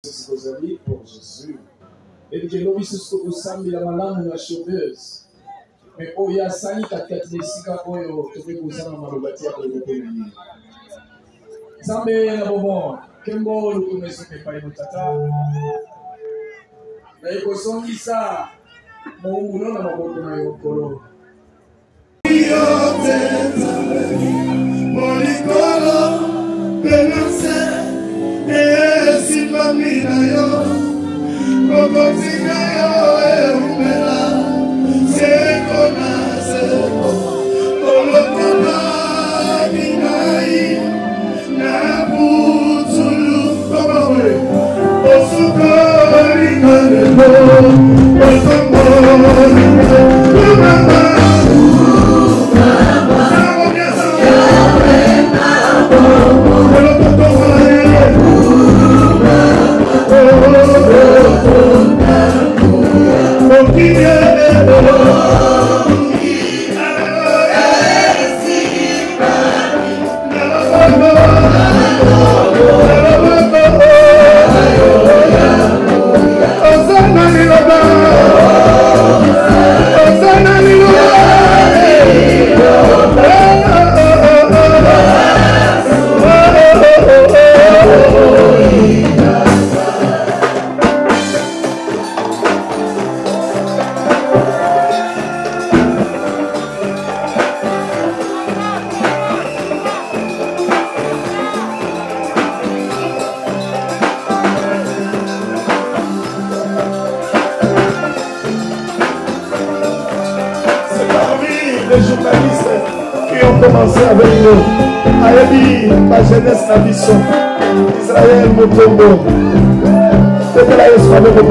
vos amis pour Jésus. Et que l'homme se ressemble à la malade la chauveuse. Mais oh, il y a ça, il y a quatre sika oyo, tu peux vous en malobati à le reconnaître. Zambe na bomo, kembo le connaissons pas une tata. Na iko songi sa, mo uno na maboko na yokolo. Molikolo, penase, esi famina yo, kokotina yo umela, seko na seko, olokona binai, na butulu, komawe, osukori kanelo, osukori kanelo, avec nous, Aébi, la jeunesse la mission, Israël Motombo, c'est la espoir de mon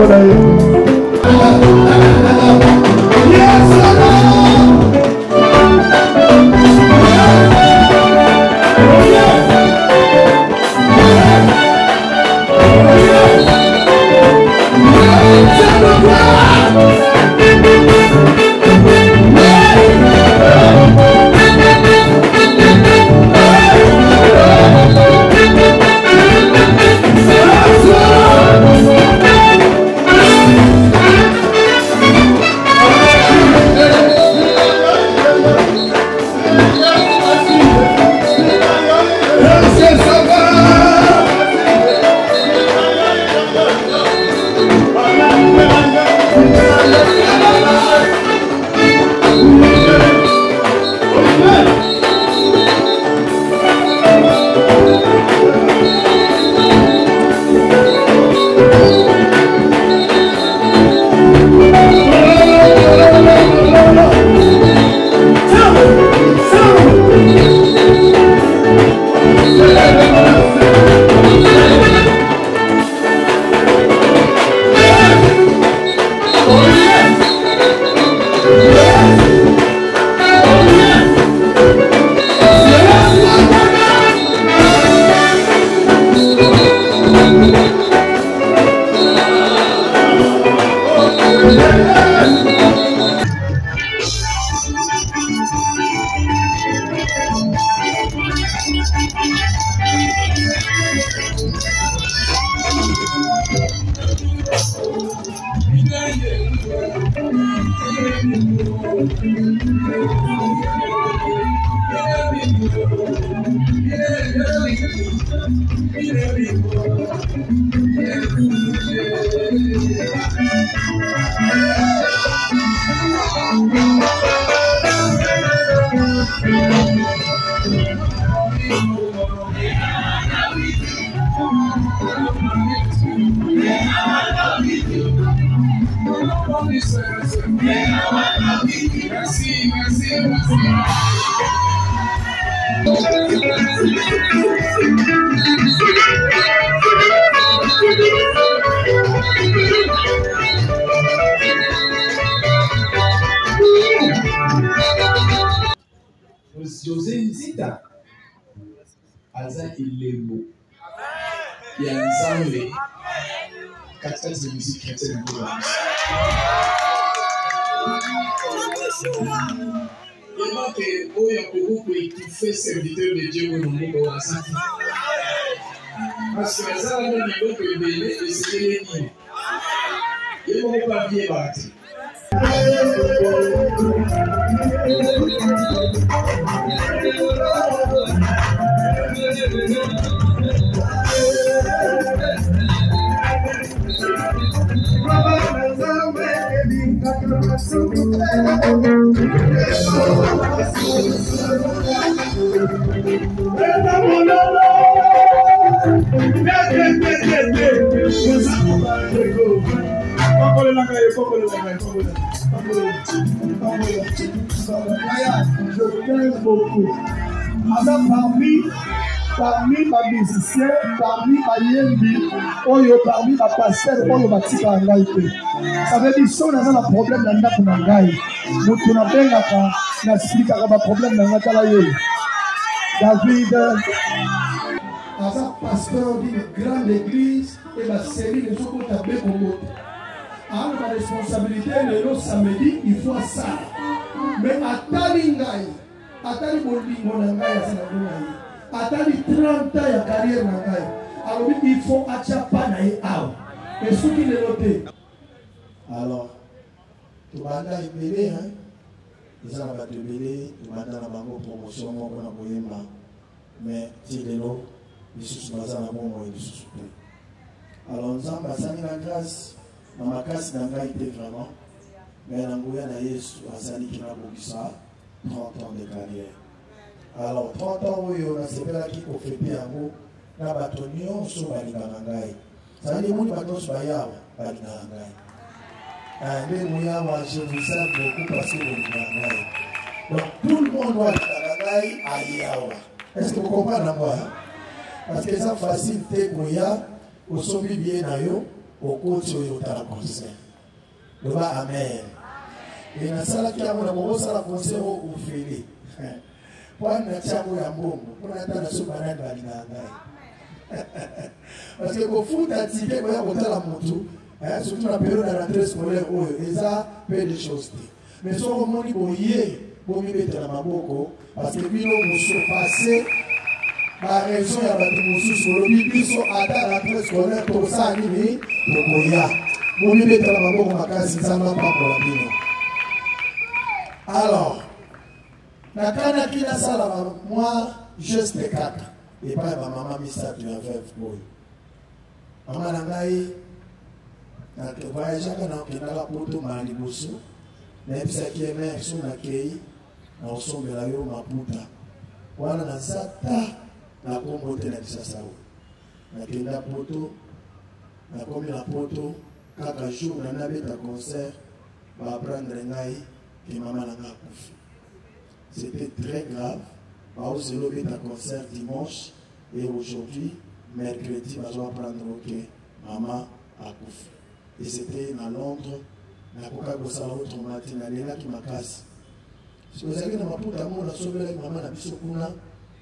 José Nzita aza ilembo ya nzambe katikati za musique chrétienne vraiment que oyo beaucoup étouffer serviteur de Dieu au nombre de Wasaki Parce que ça, on dit que le bébé, c'est les nids. Il ne faut pas bien battre. Je t'aime beaucoup. Parmi les musiciens, parmi les yembi, parmi les pasteurs, ça veut dire que si on a un problème dans le monde, nous avons un problème dans le David, un pasteur d'une grande église et la série de gens qui ont été Congo. Alors la responsabilité, le samedi, il faut ça. Mais à Talingaï, à Talibolingonangaï, à Tali 30 ans de carrière, alors il faut Achapanaï Aou. Et ce qui est noté. Alors, tu vas aller à Ibélé, hein? Ils ont la Ibélé, tu vas aller à la promotion, mais tu es là, ils sont basés dans mon moyen de souffler. Alors, nous avons passé la grâce. Dans ma classe, il a été vraiment. Mais l'Angouya n'a pas qui n'a pas 30 ans de carrière. Alors, 30 ans, on a séparé qui ont fait Piango, n'a pas tenu sur Balikanangai. Ça veut dire que les gens sont Balikanangai. Mais je vous aime beaucoup parce que Balikanangai. Donc, tout le monde doit Balikanangai à Yawa. Est-ce que vous comprenez moi? Parce que c'est facile, c'est que au sommet bien d'ailleurs. Au coach au concert. Le bas amen. Et dans la qui a mon sala concert au félé. Pour un tiamo ya mbongo, pour un temps de banane balinga. Parce que au foot à ticket pour y la moto, surtout dans la période de la rentrée scolaire, et ça fait des choses. Mais sur le moment où il y a, pour me mettre la maboko, parce que puis nous surpasser. La raison ya bato mosusu olobi biso ata la rentrée scolaire tosa nini tokoya boni betala maboko makasi nzambe apambola bino. Alors nakanaki nasala moi geste kaka epai ya bamama misato ya veuve boyo. Mama na ngai voyageaka nakendaka poto maa liboso nayebisaki ye mere so nakei nakosombela yo maputa wana naza ta na kombo te na kisasa o nakenda poto nakomi na poto kaka jour na nabeta concert baprendre ngai ke mama na nga akufi. C'était très grave. Baozelo beta concert dimanche et aujourd'hui mercredi bazo apprendre que mama akufi. Et c'était na Londres nakoka kosala autre matin nalelaki makasi sikozalaki na maputa yango nasobelaki mama na biso kuna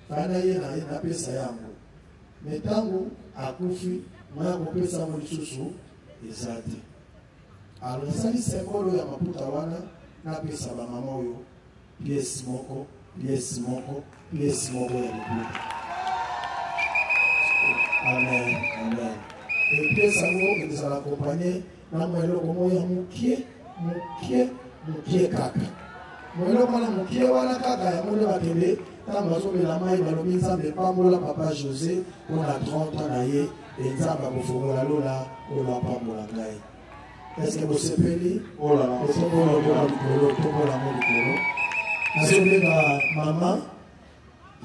fana ye na pesa yango. Mais tango akufi mwana kopesa yango lisusu eza te. Alors nasali symbole ya maputa wana napesa bamama oyo pièce moko ya liputa. Amen, amen. Et pièce yango ezala accompagné na mweloko moya mukie kaka. Mweloko wana mukie wana kaka yango nde bakende ntango bazobela mai balobi nzambe epambola papa José mpona 30 ans na ye e nzambe akofongola lola oyo apambola ngai. Est-ce que bosepeli otombola likolo nazobenga mama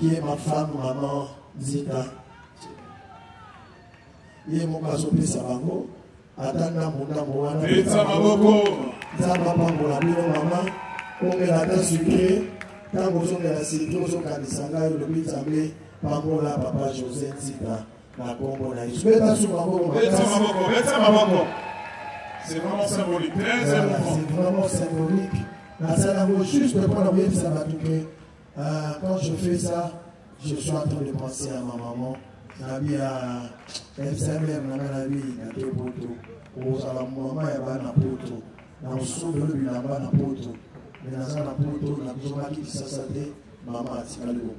ye ma femme maman Zita ye moko azopesa bango ata ndambo wana nzambe apambola bino mama omela ata sucre ntango ozomela sucre ozokanisa ngai olobi nzambe pambola papa José Zita na kombo na yesu. Beta su maboko. C'est vraiment symbolique, très important. C'est vraiment symbolique. Juste pour la web, ça va toucher. Quand je fais ça, je suis en train de penser à ma maman. Nabi à FCMR, Nabi à Topoto. Aux à la maman, il y a un poto. Dans le sous de lui, il y a un poto. Mais dans un poto, la maman qui s'est maman a tiré le coup.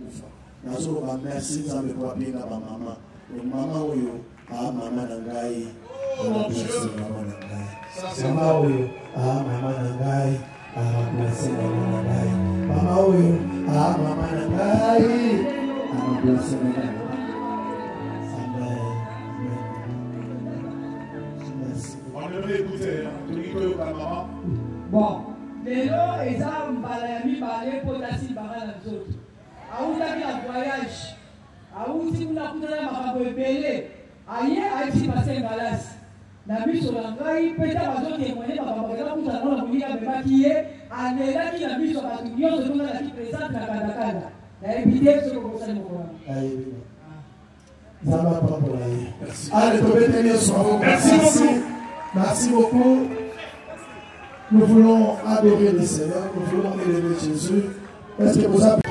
Dans le merci, ça me voit bien à ma maman. Maman oyo, maman nangai. Mon Dieu. Maman nangai. Ça, Maman oyo, maman nangai. Blessé maman nangai. Maman oyo, maman nangai. Blessé maman nangai. On devrait écouter, maman. Bon, lelo eza mbala ya mibale po tasi banga na nzoto. Autaki na voyage. Auti kuna kutana makambo ebele. Aye aiti pase ngalasi. Na biso na ngai peta bazote mwenye makambo kala kutana na mulika bebaki ye. Anelaki na biso batu nyonso tunga na ki présente na kanda. Na ebide so ko kosala mokona. Allez, merci beaucoup. Merci beaucoup. Nous voulons adorer le Seigneur, nous voulons élever Jésus. Est-ce que vous avez...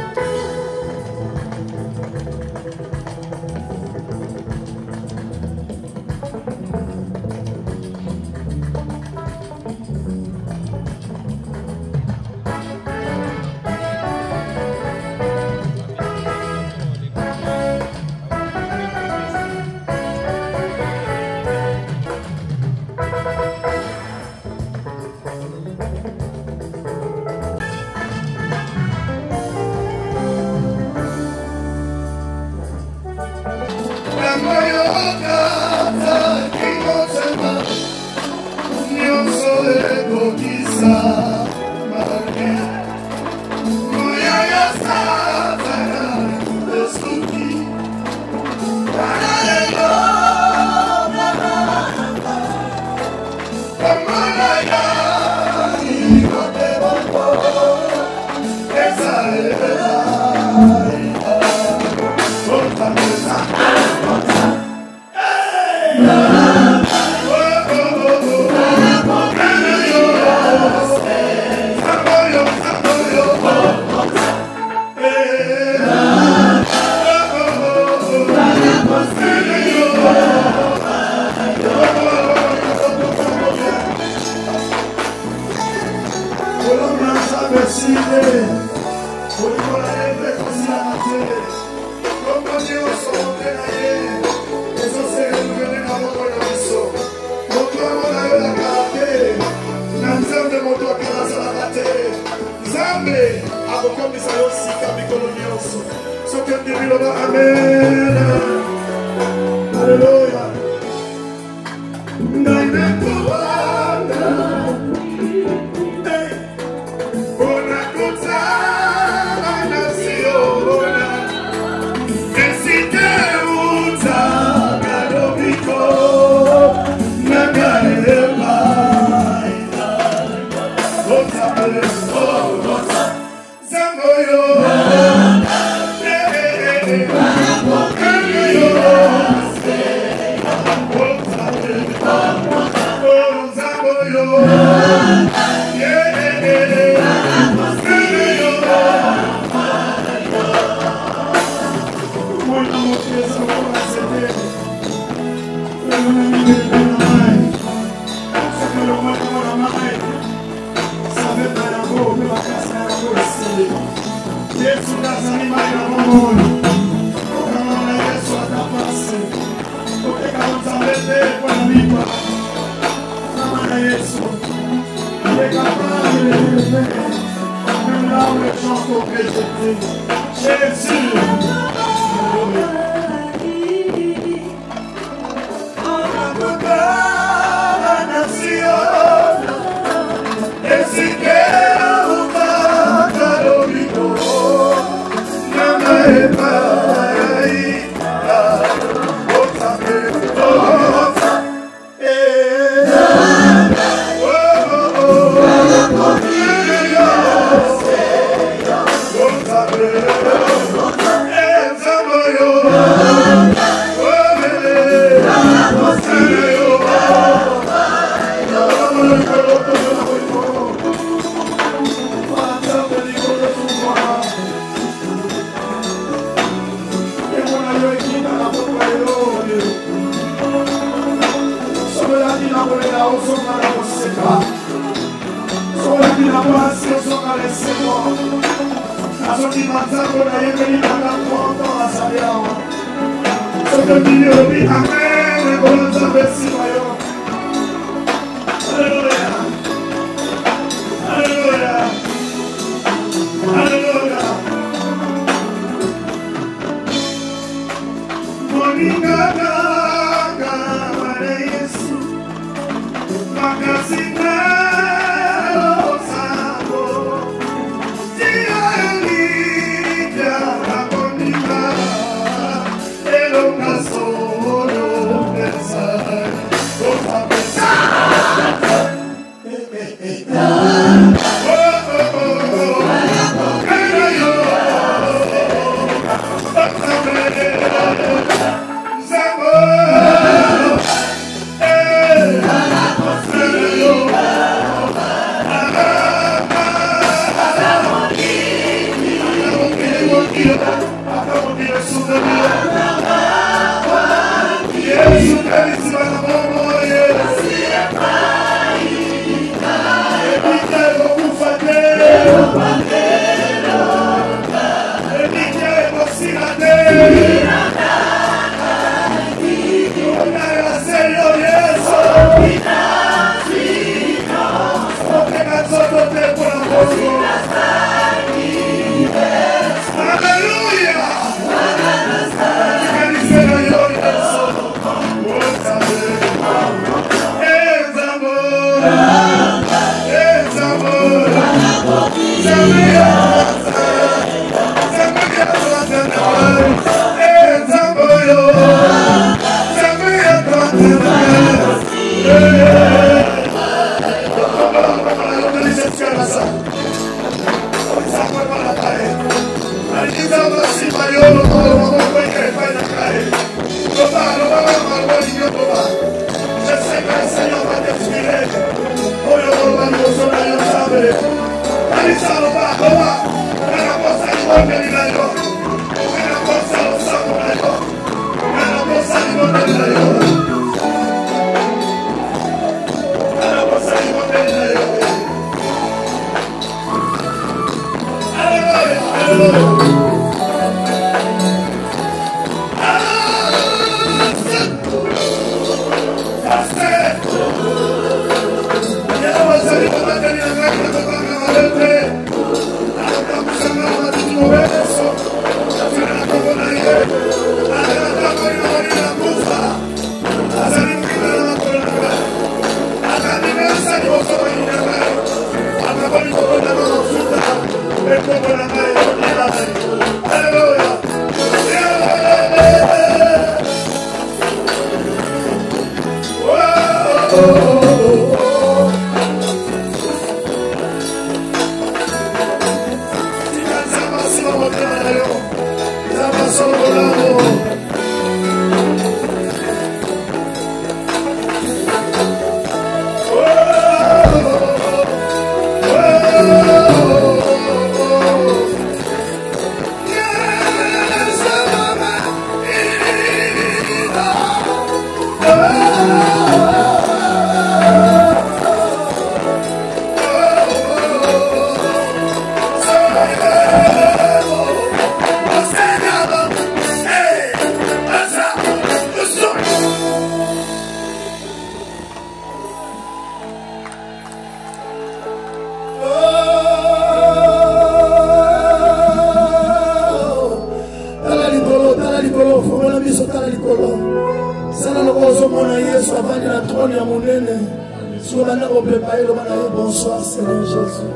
Bonsoir Seigneur Jésus.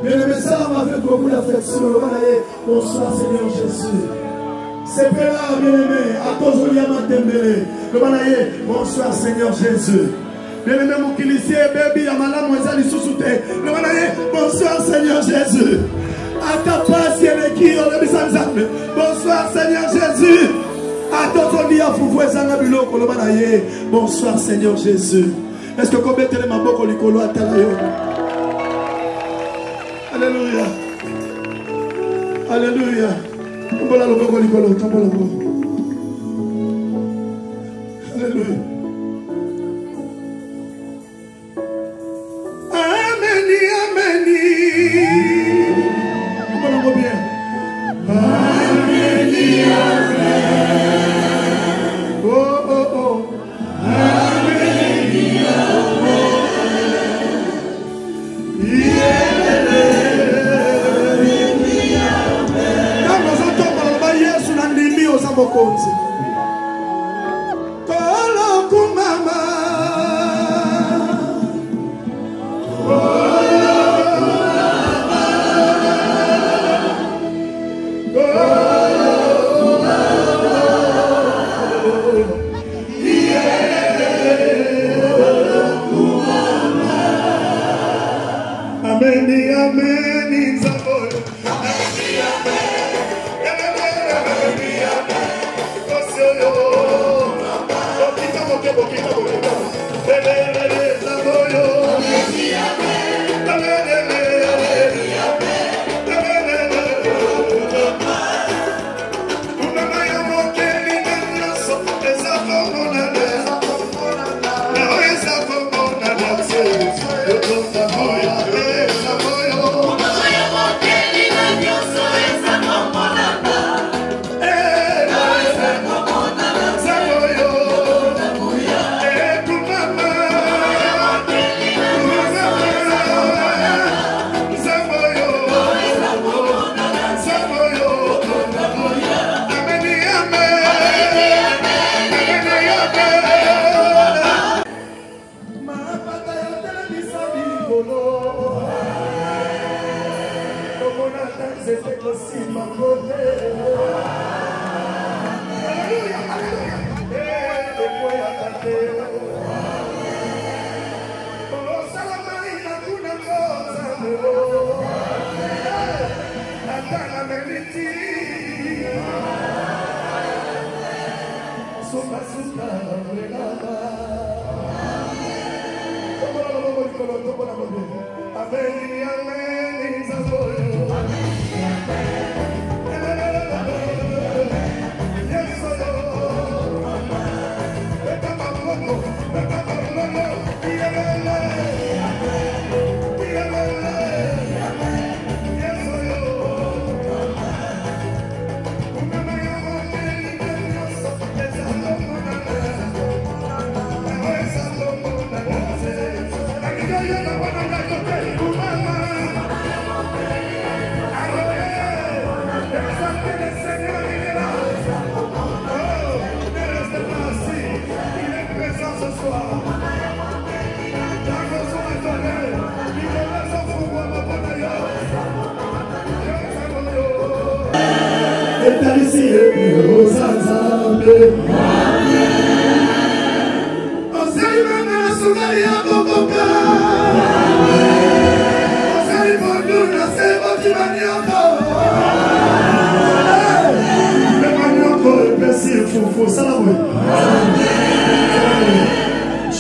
Bien-aimés, ça m'a fait beaucoup d'affection. Bonsoir Seigneur Jésus. C'est là, bien-aimé, à cause de Yama Dembélé. Bonsoir Seigneur Jésus. Bien-aimé, mon kilisier, bébé, Yamala, Moïse, Lissousouté. Bonsoir Seigneur Jésus. À ta place, Yéléki, on est bonsoir Seigneur Jésus. À ton dia, Foufoué, Zanabilo, Kolomanaye. Bonsoir Seigneur Jésus. Est-ce que combien de ma boko likolo atalayo? Alléluia. Alléluia. Tombola lo boko likolo, tombola lo. Alléluia. Ameni, ameni. Tombola lo bien. Ameni, ameni.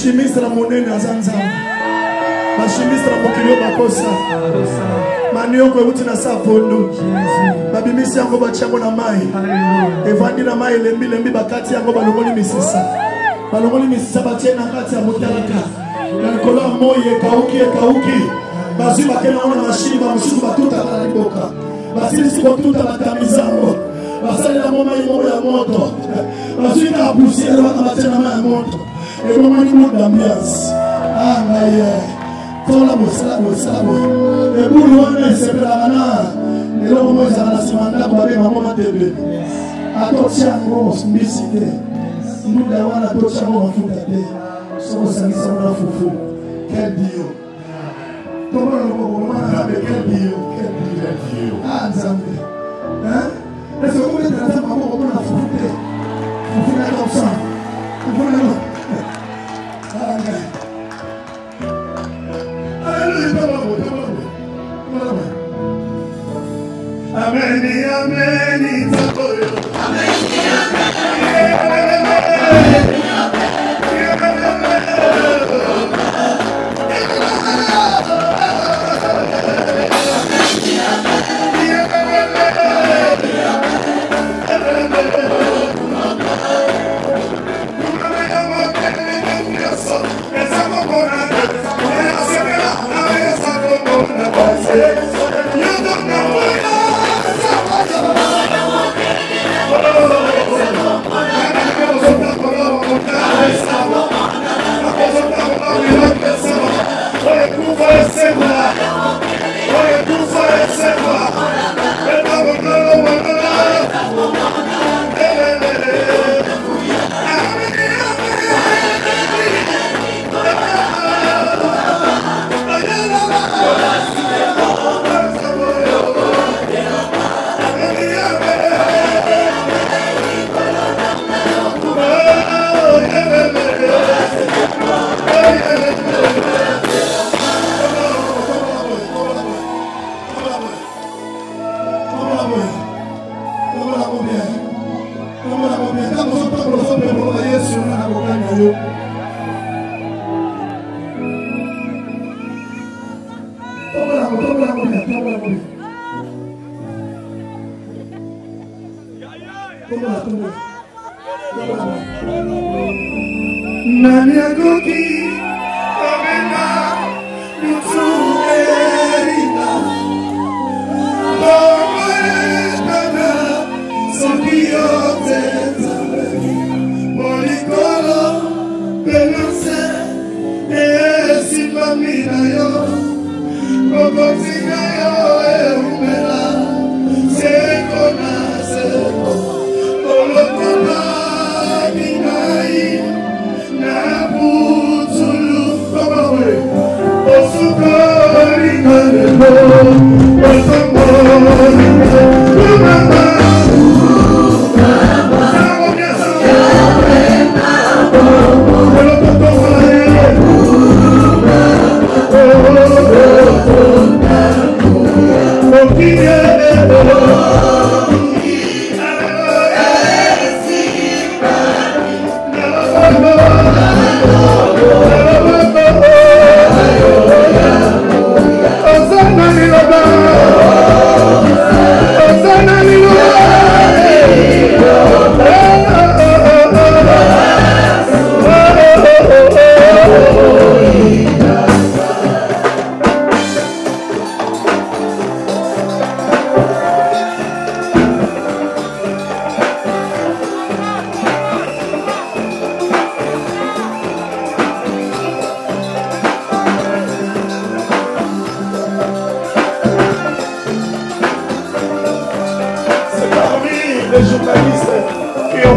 Chimiste la monnaie na zanza. Ma chimiste la mokilio bakosa. Manioko euti na sapondo. Babimisi yango bachango na mai. Evandi na mai lembi bakati yango balongoli misisa. Balongoli misisa batie na kati ya motalaka. Na likolo moye kauki. Bazwi bakena ona mashini ba musuku batuta na liboka. Basili siko tuta batamizango. Basali na moma imo ya moto. Bazwi na poussière bakamate na moto. Et comment il monte d'ambiance. Ah, mais tola bo. Et pour nous, on est seul là maintenant. Et là, on va à la semaine là, on va maman matébé. À toi, tiens, on va se visiter. Nous devons à toi, tiens, on va foutre. Sans ça, ça va foufou. Quel Dieu. Comment on va appeler quel Dieu. Ah, Zambé. Hein? Est-ce que vous êtes là, maman, on va foutre. Vous faites comme ça. Vous faites comme ça. Amen,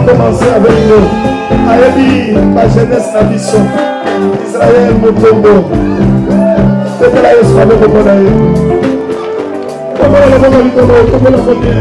commencer avec nous. Ayebi, ma jeunesse, la mission. Israël, mon tombeau. Peut-être là, je suis avec mon aïe. Comment la combien?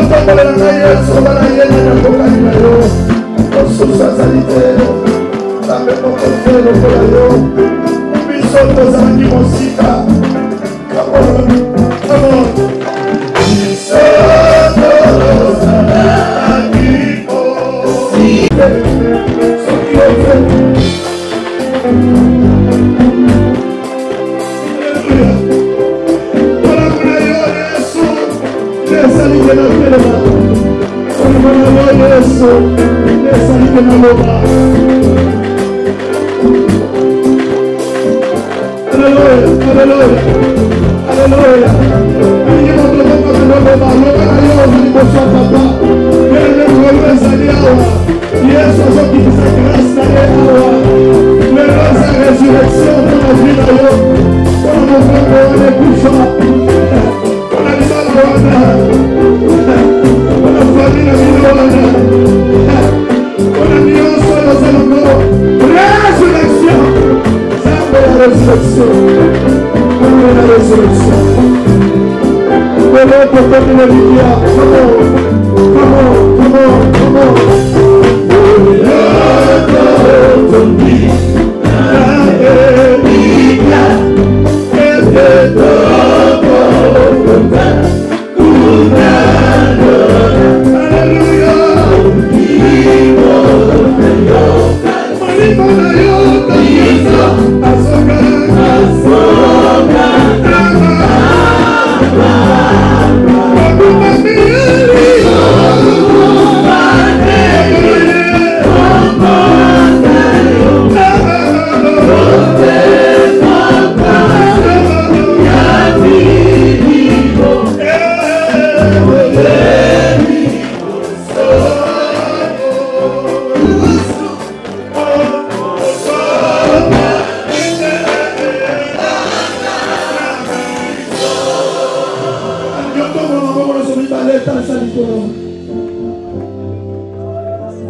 tombola na Yesu bana yena na kokani na yo osusa zalite tambe kokofelo kola yo biso tozalaki mosika. Come on, come on. Biso tozalaki mosika. Soki ofelo.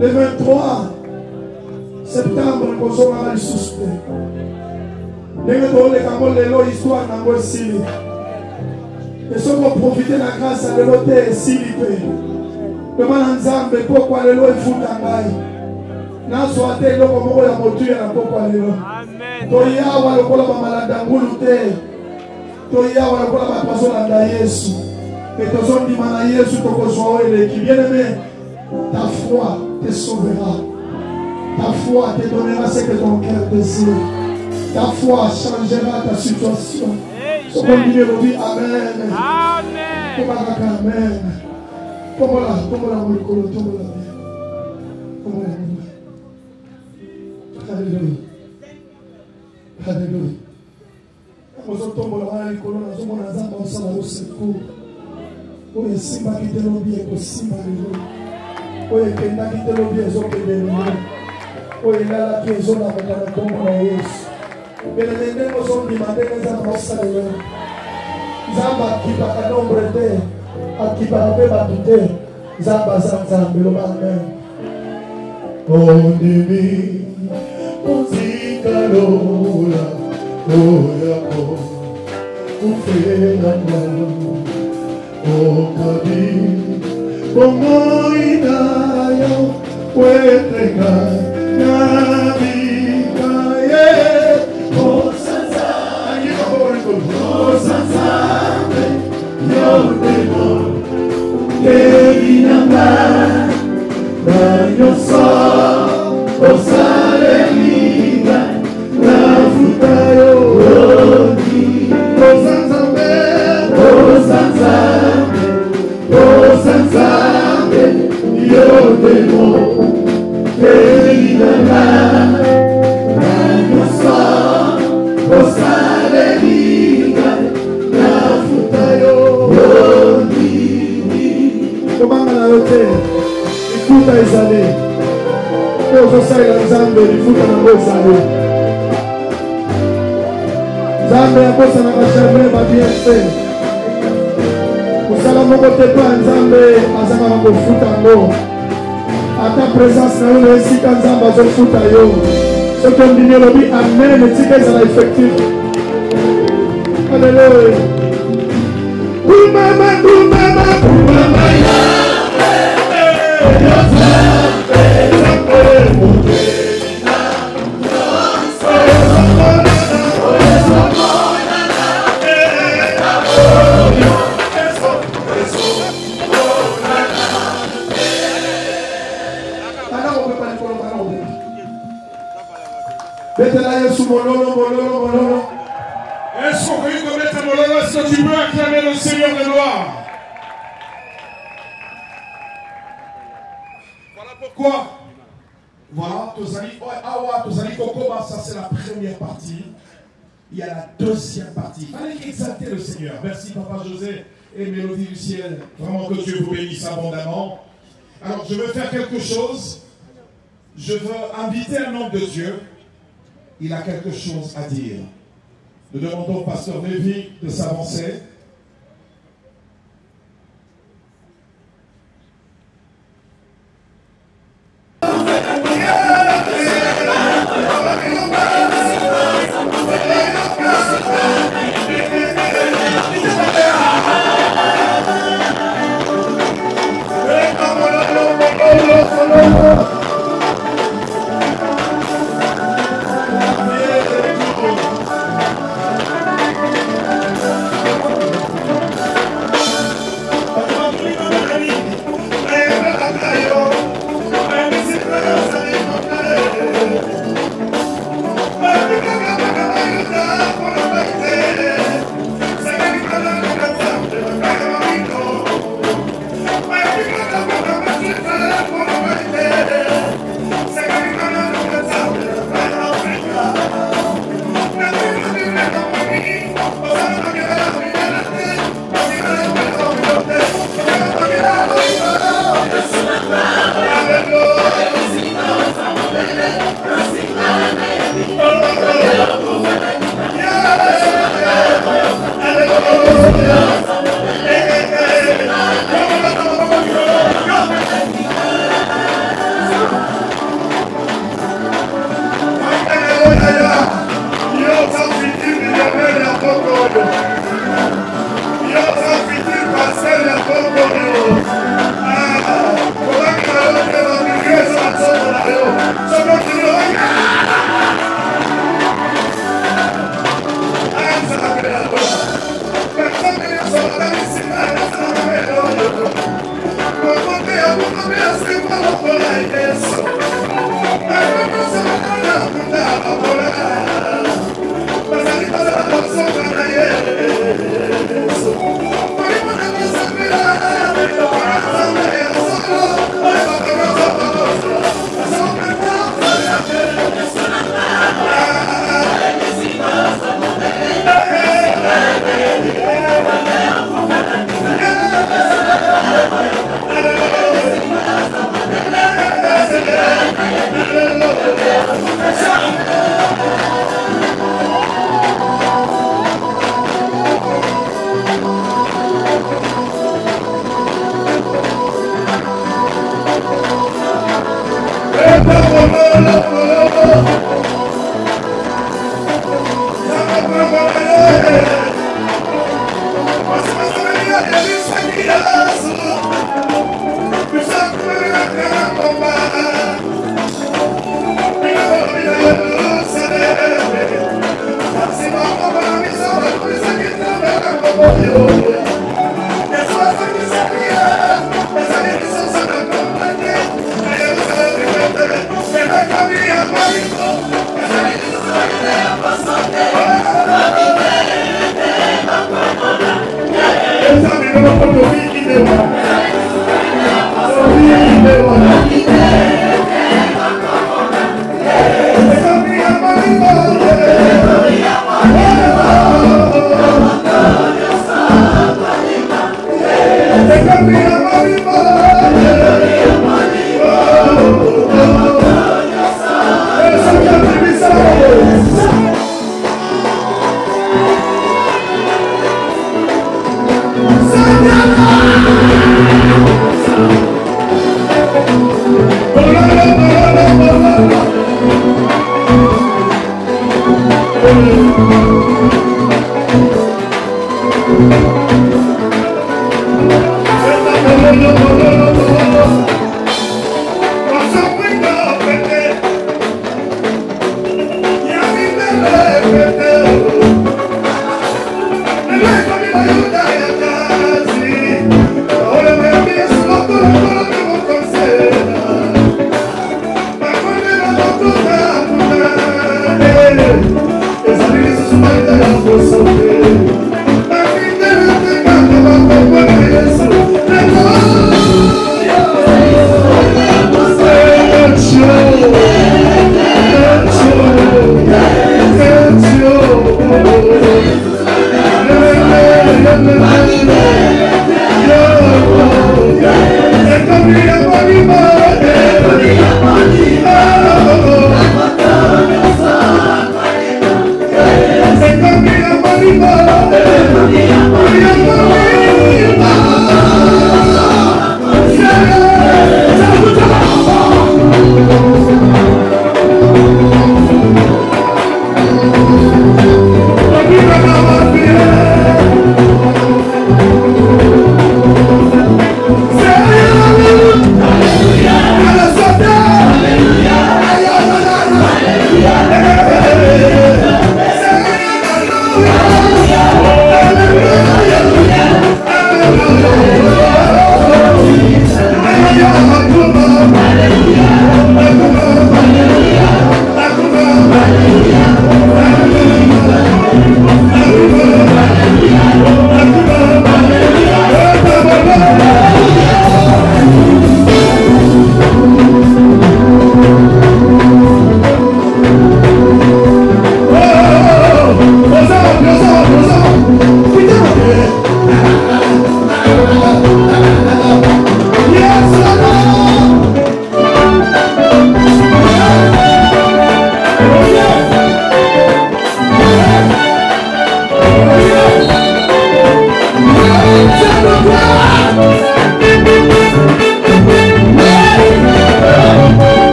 Le 23 septembre, nous avons un suspect. Nous avons l'histoire dans Sili. Et si on profite de la grâce de l'hôtel Sili, nous avons Nzambe pourquoi le lot est fou d'angaï. Nous avons été là comme on a motu et pourquoi le lot. Toya wa lokola ba malanda ngulu te. Toya wa lokola ba paso landa Yesu. Et tozo di mana Yesu tokozwa ele qui bien aimé. Ta foi te sauvera. Ta foi te donnera ce que ton cœur désire. Ta foi changera ta situation. Ce qu'on dit le dit amen. Amen. Amen. Comment la molikolo tombe la vie. Comment la Alléluia. Alléluia. Nous sommes tombés dans la colonne, nous sommes dans un ensemble au secours. Où est Simba qui te lobby et Simba de l'eau. Où est Kenda qui te lobby et Zoké de l'eau. Où est Lala qui est Zona avec la tombe de Yesu. Mais les mêmes nous sommes demandés les enfants de l'eau. Zamba qui va à nombre de qui va à battre. Zamba Zamba le amen. Oh Demi. Lola, Oyako, Ufenana, Okabi, Bomoinayo, Puetrega, Navigaye, Osanza, Osanza, Yodemo, Levinamba, Dayoso, Osareli. Nzambe akosa na kachambre ba bien fait. Kusala moko te pa Nzambe azanga na kofuta ngo. Ata présence na yo esika Nzambe azofuta yo. Soki ondimi olobi amen etika ezala effectif. Alléluia. Kumama, kumama, kumama ya. Kana on peut pas le prendre, kana on peut. Mettez-la Yesu mololo, mololo, mololo. Est-ce qu'on peut y mettre un mololo? Est-ce que tu peux acclamer le Seigneur de gloire? Voilà pourquoi. Voilà, Tozali Kokoba, ça c'est la première partie. Il y a la deuxième partie. Il fallait exalter le Seigneur. Merci Papa José et Mélodie du ciel. Vraiment que Dieu vous bénisse abondamment. Alors je veux faire quelque chose. Je veux inviter un homme de Dieu. Il a quelque chose à dire. Nous demandons au pasteur Lévy de s'avancer.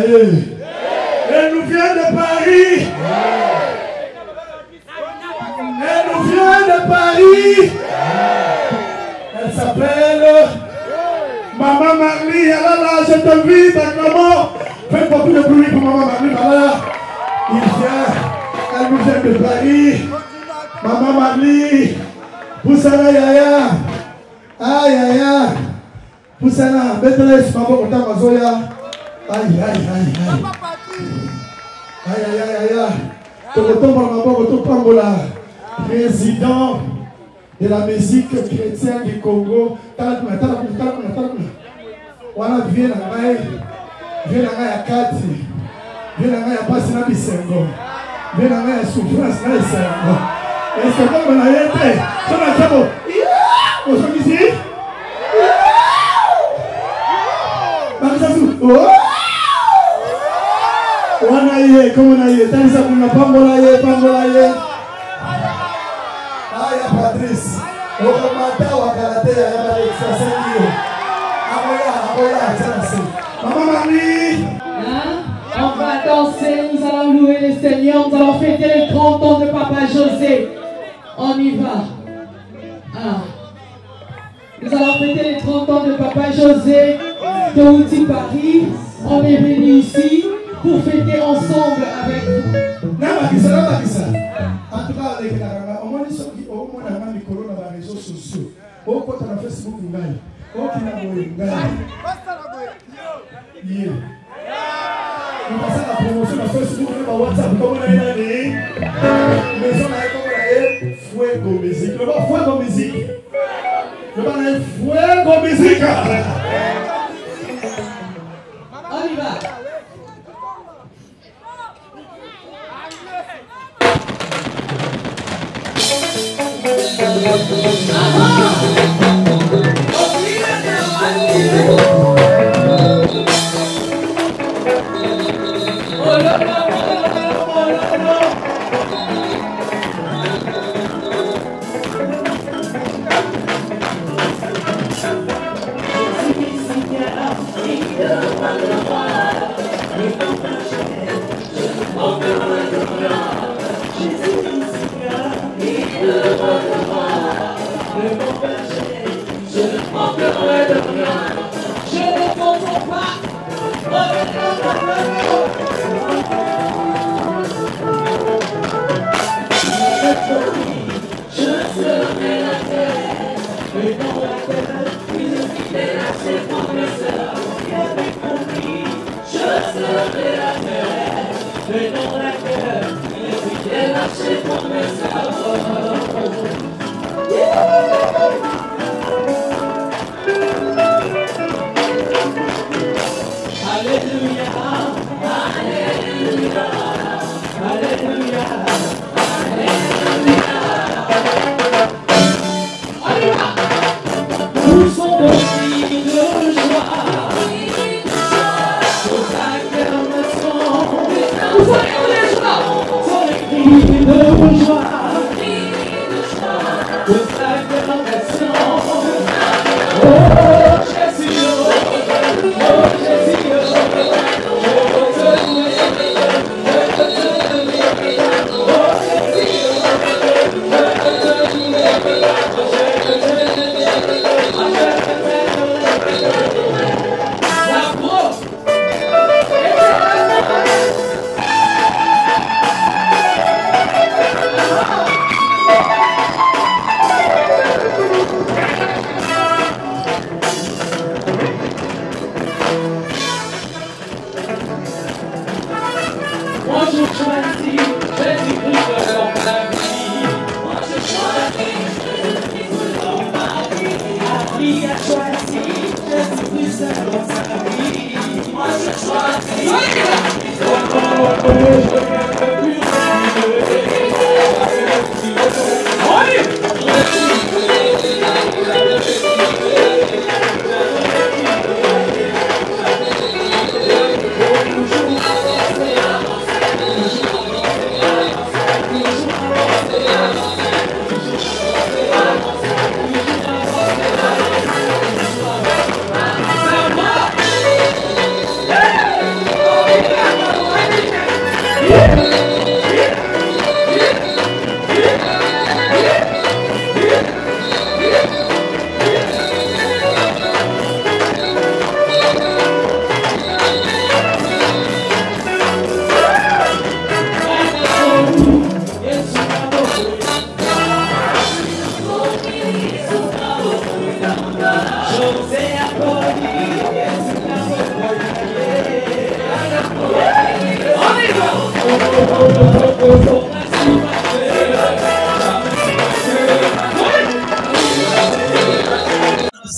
Elle nous vient de Paris. Elle nous vient de Paris. Elle s'appelle Maman Marley. Elle est là, je t'invite à comment. Faites beaucoup de bruit pour Maman Marley. Voilà. Elle nous vient de Paris. Maman Marley. Poussana Yaya. Aïe aïe aïe. Poussana. Beteles, Maman Kota Mazoya. Aïe aïe aïe aïe. Aïe aïe aïe aïe. Tokoto Maman Koto Pambola. Président de la musique chrétienne du Congo. Voilà, viens à Maï, viens à Kati, viens à Passi na Bisengo, viens à Souffrance na Isengo. Est-ce que comme on a été, ça va être bon. Vous êtes ici? On a eu, comme on a eu, tant ça qu'on a pambolaye. Ah, ya Patrice. On va mater au karaté, il y a Alexa Sengio. Maman Marie. On va danser, nous allons louer le Seigneur, nous allons fêter les 30 ans de Papa José. On y va. Nous allons fêter les 30 ans de Papa José de Outi Paris. On est venu ici pour fêter ensemble avec vous. En tout cas, avec la au moins les gens qui ont moins la main du corona dans les réseaux sociaux. Au côté de Facebook, on gagne. Au qui n'a pas eu on passe la promotion sur Facebook, on va WhatsApp, comme on a dit. Maison là, comme on a dit, Fuego Musique. Le mot Fuego Musique. Le mot là, Fuego Musique. On y va.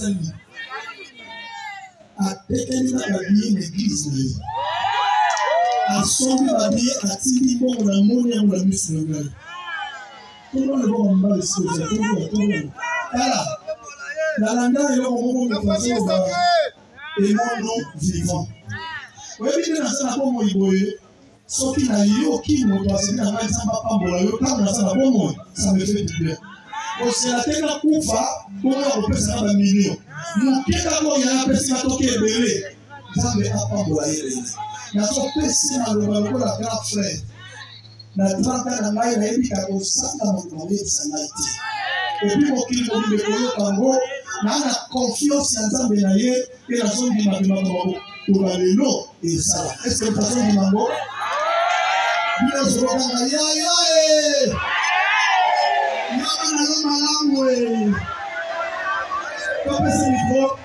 sali. Atekeli na babiye l'église na ye. Asombi babiye atili bongo na moni ya la misu na ngai. Tout le monde va me dire que c'est tout. Voilà. La langue est là au moment où et non vivant. Oui, bien sûr, ça comme il ce qui n'a eu qui me doit se dire que ça va pas bon. Le temps ça va bon, ça me fait du bien. Au c'est la tête à coufa, pour on peut ça va million. Nous qui d'abord il y a un petit bateau qui est belé. Ça me a pas bon aller. Na so pesi na le balcon la grand frère. Na 30 ans na mai na ebika ko saka mo ko le sanati. Et puis mon kili mo be ko tango na na confiance en Nzambe na ye et la son di mabima ko to ba lelo et ça. Est-ce que la son di mambo? Bila so ka na ya ya na lo malango ko pesi micro.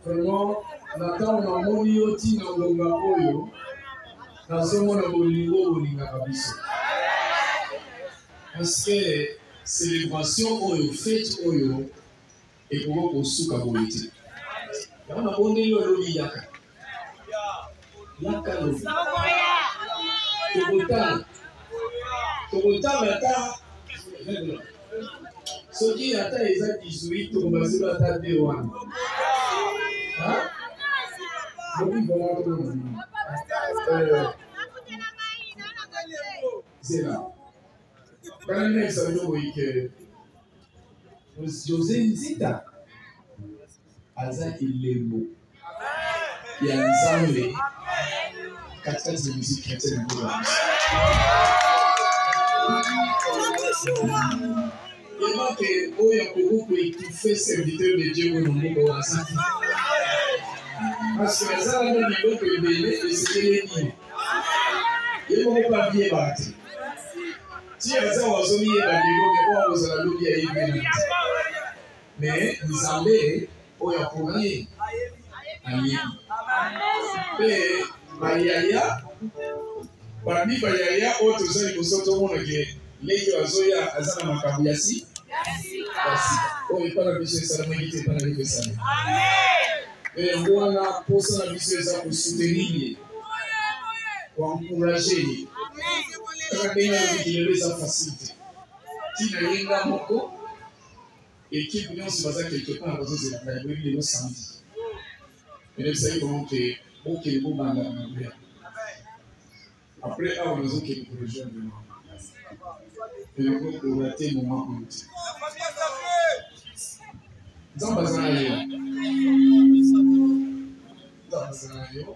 Vraiment, nataka unamoni yoti na ngonga oyo na somo na bolingo bolinga kabisa. Parce que célébration oyo, fête oyo et pour kosuka boliti. Ya na bonde yo lobi yaka. Yaka lo. Tokota mata. Soki ata eza 18 to bazula ata 21. Hein? C'est là. Quand il est examiné, que José Nzita, Aza Ilemo, il y a un ensemble, 4 de musique chrétienne. Il manque beaucoup qui fait serviteur de Dieu au monde. Parce que ça, on a dit que le c'était les nids. Il ne faut pas bien battre. Si on a ça, on a mis les nids, on a l'oublié à y mais nous avons au Yapouré à l'île. Mais Bayaya, parmi Bayaya, autre chose, il faut sortir au monde que les Azoya, Azana Makabuyasi. oyo epana biso esalamaki te epana biso esala yango wana mposa na biso eza kosoutenir ye koencourage ye kaka ndenge alobiki lelo eza facile te ntina ye nga moko ekipe nyonso baza quelque part bazozelaka yango ebi lelo samedi enebisaki bango ke bokende bobanda na mabe après awa nazokende korejoindre eloko korate moment oyo te nzambe aza na yo nzambe aza na yo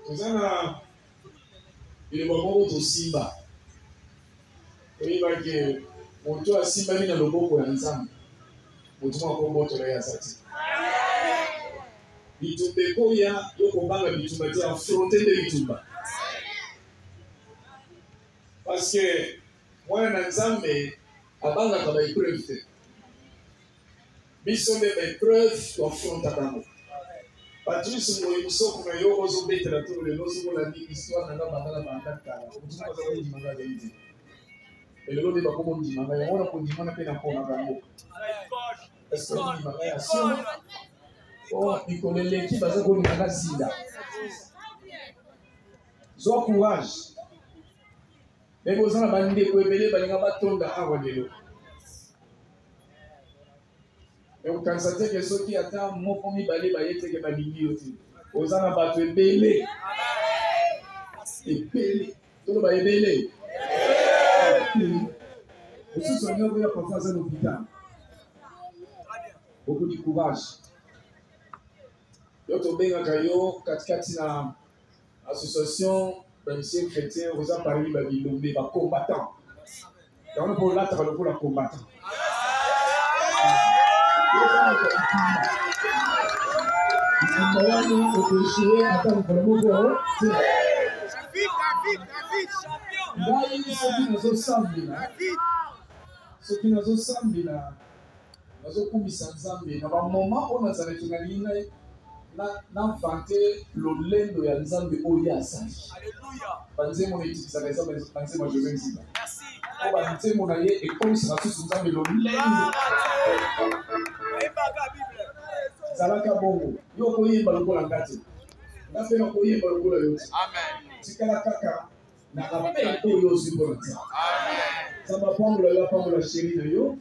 toza na eloko moko tosimba oyebaki moto asimbami na loboko ya nzambe moto moko akobotola ye aza te bitumba ekoya yo kobanga bitumba te afronte nde bitumba parce que mwana na nzambe abangaka baepreuve te biso nde baepreuve toafrontaka yango bato nyonso ngoyi mosoko na yo ozobetela to lelo ozomolandi histoire nanga banda na banda kala motu moko aza kondimanga azali te elelo nde bakokondimanga yango na kondimana mpe na mponaka yango est-ce que ondimanga ya sima o mikolo eleki baza kolinganga sida zwa courage ndenge oza na bandeko ebele balinga batonda awa lelo okanisa teke soki ata moko mibale baye teke balingi yo te oza na bato ebele ebele toloba ebele osusu anyoko ya parfois aza na hôpital beaucoup de courage yo tobengaka yo katikati na association bamisie chrétien oza parmi babilombe bacombattant yango mpo olataka lokola combattant bitumba wana okoeshue ata mokolo moko te ngai soki nazosambela nazokumisa nzambe na bamoma oyo nazalaki nalingi navante lolendo ya nzambe oyo asali banzembo naetikisaka eza banzembo ya josé nzima o banzembo na ye ekomisaka susu nzambe lolendo zalaka bongo yo koyemba lokola nga te nga mpe nakoyemba lokola yo te tikala kaka na appel oyo ozwi mpona nzambe nzambe apambola yo apambola sheri na yo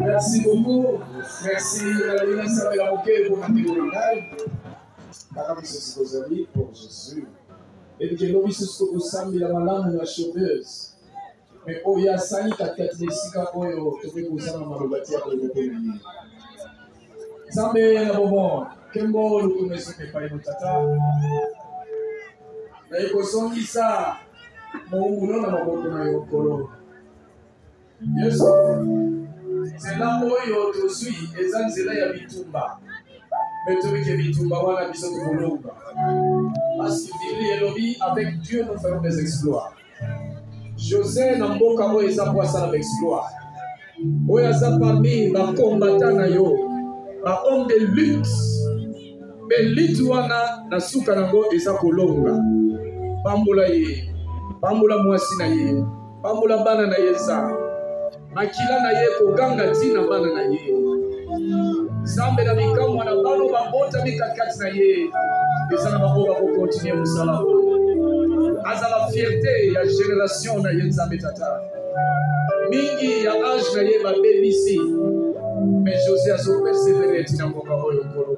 Merci beaucoup. Merci Valérie Sabela Moké pour l'intégral. Madame Soskozali pour Jésus. Et que l'homme se sambi la malade la chauveuse. Mais oya sani katikati sika oyo tope kusana malobati ya kolopeni. Sambe na bobo kembo lukumeso ke pai mutata. Na ikosongisa Mungu na maboko na yokolo. Yesu nzela oyo tozwi eza nzela ya bitumba metobike bitumba wana biso tokolonga parce que Bible elobi avec Dieu nous ferons des exploits. José na mboka oyo eza po asala baexploit oyo aza parmi bacombattant na yo bahomme de lutte mpe lutte wana na suka nango eza kolonga pambola ye pambola mwasi na ye pambola bana na ye eza makila na ye koganga tina bana na ye Zambe na bikamwa na bano babota bikatkati na ye ezana bakoba ko continuer musala azala fierté ya génération na ye Nzambe tata mingi ya âge na ye ba BBC mais José azo persévérer tina mboka oyo kolo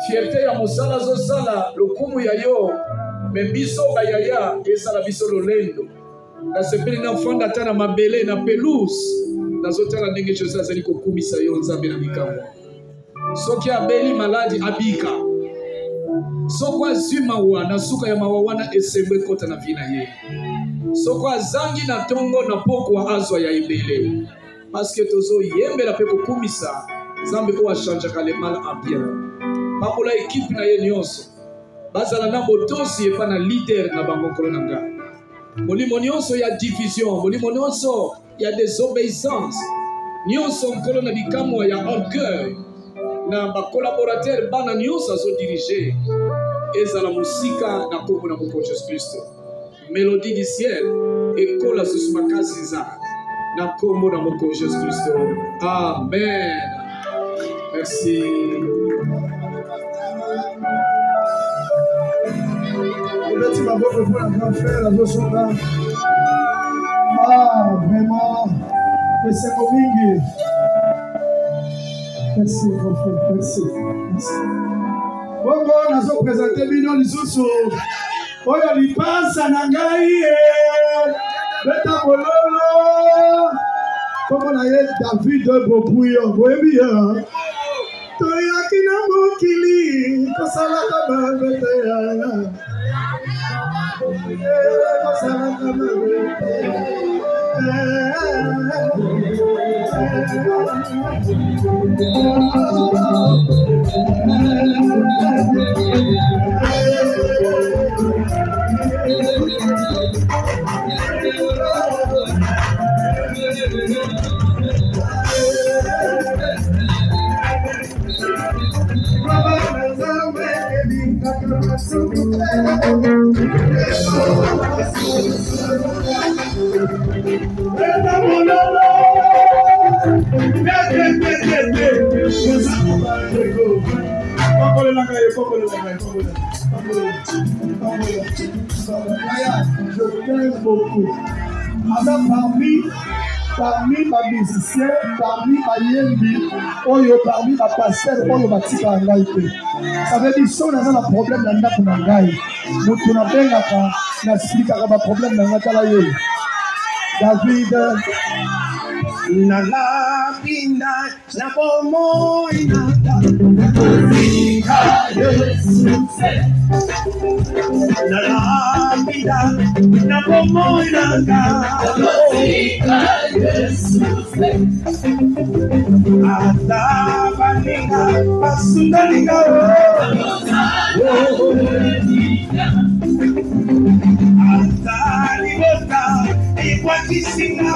fierté ya musala zo sala lokumu ya yo mais biso ba yaya ezala biso lolendo na sepeli na fanda tana mabele na pelouse nazotala ndenge José azali kokumisa yo Nzambe na bikamwa soki abeli maladi abika soko azima wana suka ya mawawana esembe kota na vina ye soko azangi na tongo na pokwa azwa ya ebele parce que tozo yembela pe kokumisa Nzambe ko achangeaka le mal en bien bakola équipe na ye nyonso bazala na botosi epa na leader na bangokolo na nga molimo nyonso ya division molimo nyonso ya désobéissance nyonso nkolo na bikamwa ya orgueil na ba collaborateur bana nyonso azo diriger ezala musika na kombo na moko Jésus Christ mélodie du ciel ekola susu makasi za na kombo na moko Jésus Christ amen merci Merci beaucoup pour la grand frère à Zosola. Ah, vraiment, c'est Momingi. Merci, mon frère, merci. Bon, nous avons présenté Bino Lisusu. Oyo lipasa na ngai beta bololo. Comme on a eu David de Bopuyo, boyebi ya. Toyaki na mokili, kosala kama beta ya. Je t'aime beaucoup. Parmi les musiciens, parmi les yembi, parmi les pasteurs, oyo batika ngai te. Ça veut dire so naza na problème na ndako na ngai. Mutu na bengaka na expliquaka ba problème na ngakala ye. David na la pinda na bomoi na musika Jesus na la pinda na bomoi na musika Jesus ata baninga basunalinga ata libota ikwakisinga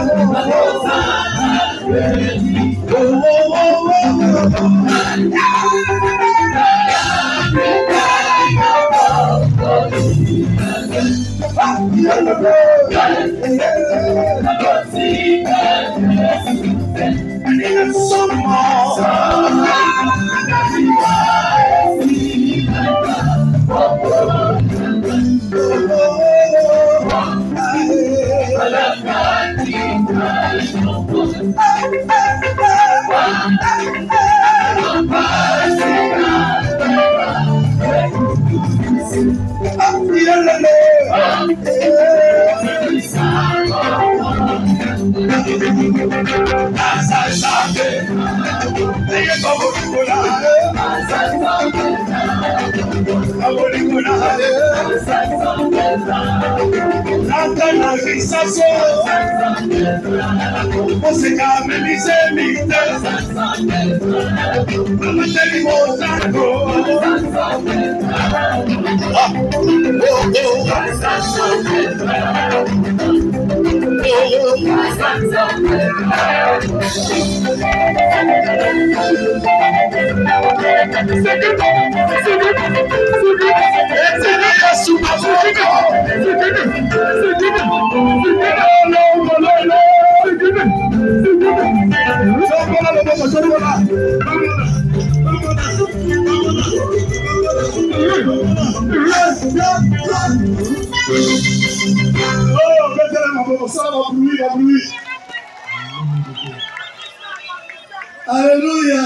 Alléluia.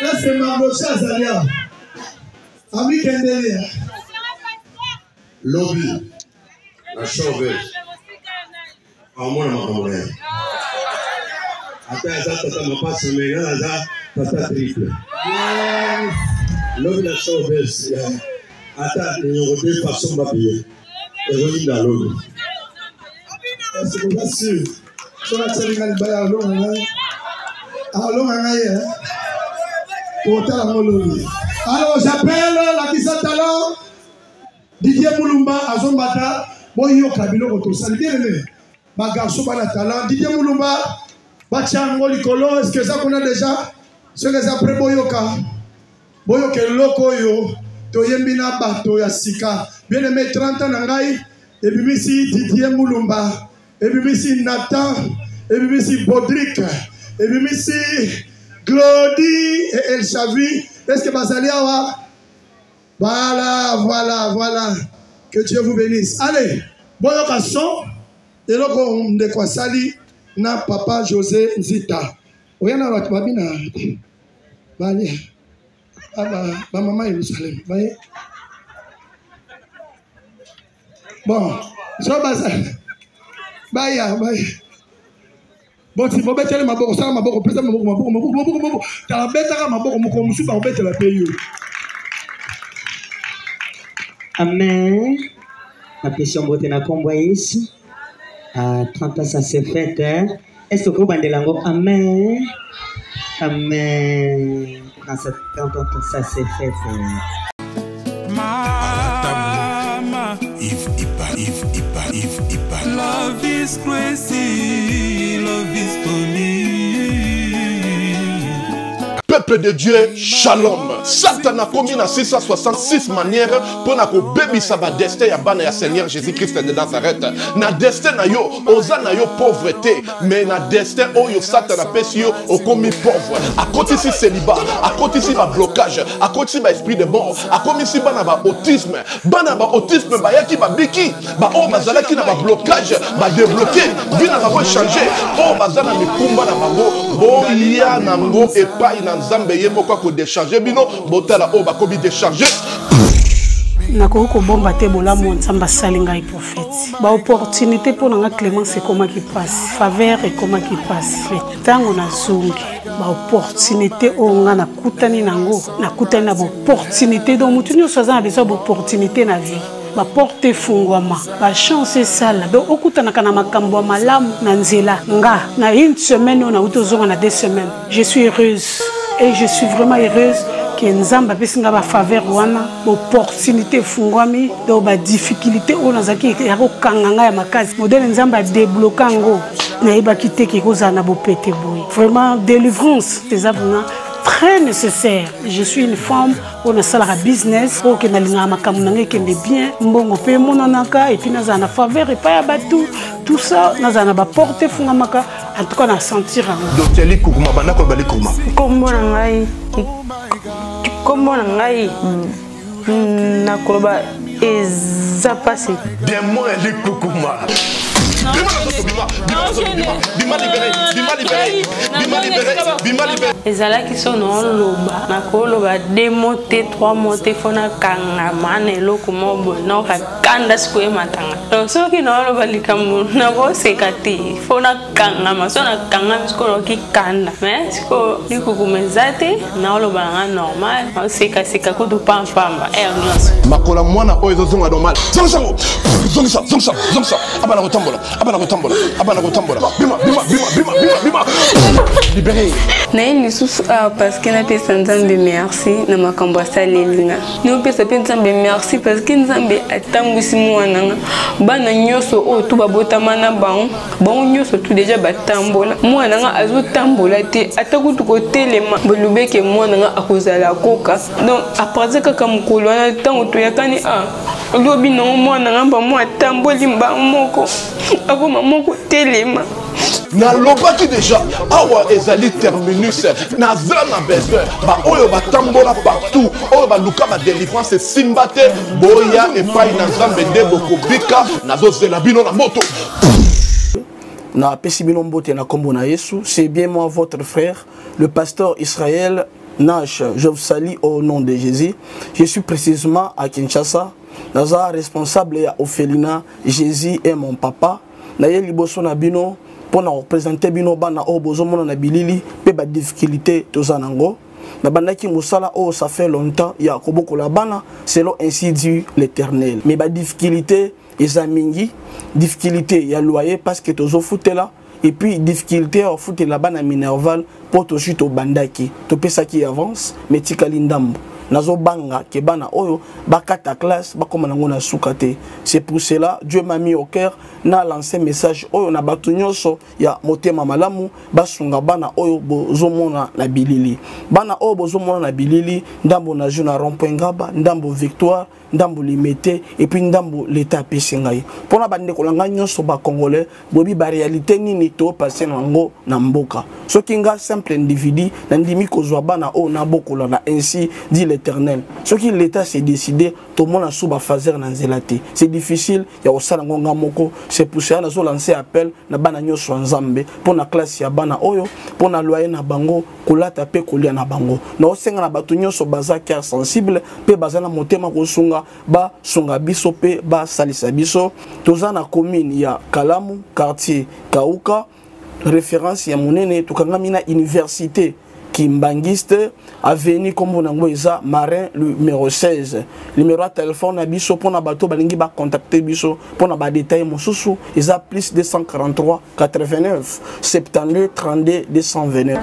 Là, c'est ma broche à Zalia. Ami Kendelia. Lobby, la chauve. En moi, ma camarade. Attends, ça m'a pas semé, ça triple. Lobby, la chauve. Attends, il y a deux façons de payer. Et revenir dans l'eau. C'est pour sûr. Je vais te dire que alors, j'appelle la Kisa Talent, Didier Moulumba, Azombata, Boyo Kabilo Kotosan. Ma garçon, Bana Talent, Didier Moulumba, Bachango Likolo, est-ce que ça qu'on a déjà? Ce que ça après Boyoka. Boyoka Loko Yo, Toyembina Bato Yasika. Bien aimé 30 ans, Nangai, et puis ici Didier Moulumba, et puis ici Nathan, et puis ici Bodrick, et puis ici Glody et El Chavi. Est-ce que Basaliawa? Voilà. Que Dieu vous bénisse. Allez, Boyoka son, et là, on de quoi sali, na papa José Nzita. Oyana Ratbabina. Allez, maman Yerusalem. Voyez? Bon, so baya. Bon, si vous mettez ma bourse, ma bourse, plus ma bourse, t'as bête à ma bourse, mon monsieur, par bête la paye. Amen. La question beauté n'a pas ici. À 30 ans, ça s'est fait. Est-ce que vous avez la langue? Amen. Amen. Dans cette 30 ans, ça s'est fait. Love is crazy, love is funny. Peuple de Dieu, shalom. Satan a commis dans 666 manières pour que baby saba destin ya bana ya Seigneur Jésus-Christ de Nazareth. Na destin na yo, oza na yo pauvreté, mais na destin oyo Satan a pesi yo au commis pauvre. À côté si célibat, à côté si ba blocage, à côté si ba esprit de mort, à côté si bana ba autisme ba yaki ba biki, ba o bazala ki na ba blocage, ba débloquer, vina ba bo changer, o bazala mi kumba na bango, bo ya na ngo epai na Nzambe ye moko ko décharger bino botala o ba kobi décharger. Nakoko bomba te bolamu Nzambe salinga et prophète. Ba opportunité pour nga Clémence comment qui passe, faveur et comment qui passe. Tango na zungi. Ba opportunité o nga na kutani nango, na kutani na opportunité donc mutu nyoso za besoin d'opportunité na vie. Ba porte fungwama, ba chance sala. Donc okutana kana makambo ya malamu na nzela. Nga na une semaine on a utozonga na 2 semaines. Je suis heureuse et je suis vraiment heureuse que Nzamba pesinga ba faveur wana, opportunité fungwami, donc ba difficulté on azaki ya ko kanganga ya makasi. Modèle Nzamba débloquer ngo na iba kité ki ko za na bo pété boy. Vraiment délivrance des avena très nécessaire. Je suis une femme, on a salarié business, pour que nalinga makamunange kende bien, mbongo pe monanaka et puis naza na faveur et pas ya batou. Tout ça naza na ba porter fungamaka. En tout cas na sentir. Docteur Li Kukuma bana ko bali kuma. Comment ngai na koloba eza passé. Bien moi Li Kukuma. Ezala qui sont non loba na koloba 2 mois 3 mois fona kanga mane loko mobo no ka kanda skwe matanga donc so ki no loba likamu na bo sekati fona kanga masona kanga skolo ki kanda mais sko likukumezate na loba nga normal on seka ko du pamba ernos makola mwana oyo zonga normal zonga abana kotambola bima libéré na une sous parce que na pesa Nzambe merci na makambo asalenga no pesa pe Nzambe merci parce que Nzambe atambwisi mwana bana nyoso o tu babotama na bango nyoso tu déjà batambola mwana nga azotambola te atakutu ko telema bolubeke mwana nga akozala koka donc après kaka mukolo na tango to yakani lobi no mwana nga ba mwa tamboli mba moko akoma moko telema nalobaki déjà awa ezali terminus naza na besoin baoyo batambola partout oyo baluka badelivrance esimba te boya epai na nzambe nde bokobika nazozela bino na moto. Na pesibino mbote na kombo na Yesu, c'est bien moi votre frère, le pasteur Israël Nash. Je vous salue au nom de Jésus. Je suis précisément à Kinshasa. Naza responsable ya Ophelina, Jésus est mon papa. Na ye liboso na bino pour représenter bino bana o bozo mona na bilili pe ba difficulté tozanango. Na bandaki musala oh ça fait longtemps ya koboko la bana selon ainsi dit l'Éternel. Mais ba difficulté ezamingi difficulté ya loyer parce que tozo foutela et puis difficulté au foot la bana minerval pour to chute au bandaki to pesa qui avance mais tikali ndambo nazo banga ke bana oyo bakata classe bakoma nango na sukate. C'est pour cela Dieu m'a mis au cœur na lancé message oyo na batu nyonso ya motema malamu basunga bana oyo bozomona na bilili bana oyo bozomona na bilili ndambo na juna rond-point Ngaba ndambo Victoire ndambo limité et puis ndambo l'état pesingai pona bande kolanga nyonso ba congolais bobi ba réalité nini to passer nango na mboka soki nga simple individu na ndimi kozwa bana o na bokola na ainsi dit l'Éternel soki l'état s'est décidé to mona suba fazer na nzelate c'est difficile ya osala ngonga moko. C'est pour ça nazo lancer appel na bana nyonso nzambe pona classe ya bana oyo pona loyer na bango kolata pe kolia na bango na osenga na batu nyonso baza cœur sensible pe bazana motema kosunga ba sunga biso pe ba salisa biso toza na commune ya Kalamu quartier Kauka référence ya monene tukangami na université Kimbangiste avenue comme on a Marin numéro 16 numéro de téléphone na biso pona bato balingi ba contacter biso pona ba détail mosusu eza plus 243 89 72 32 229.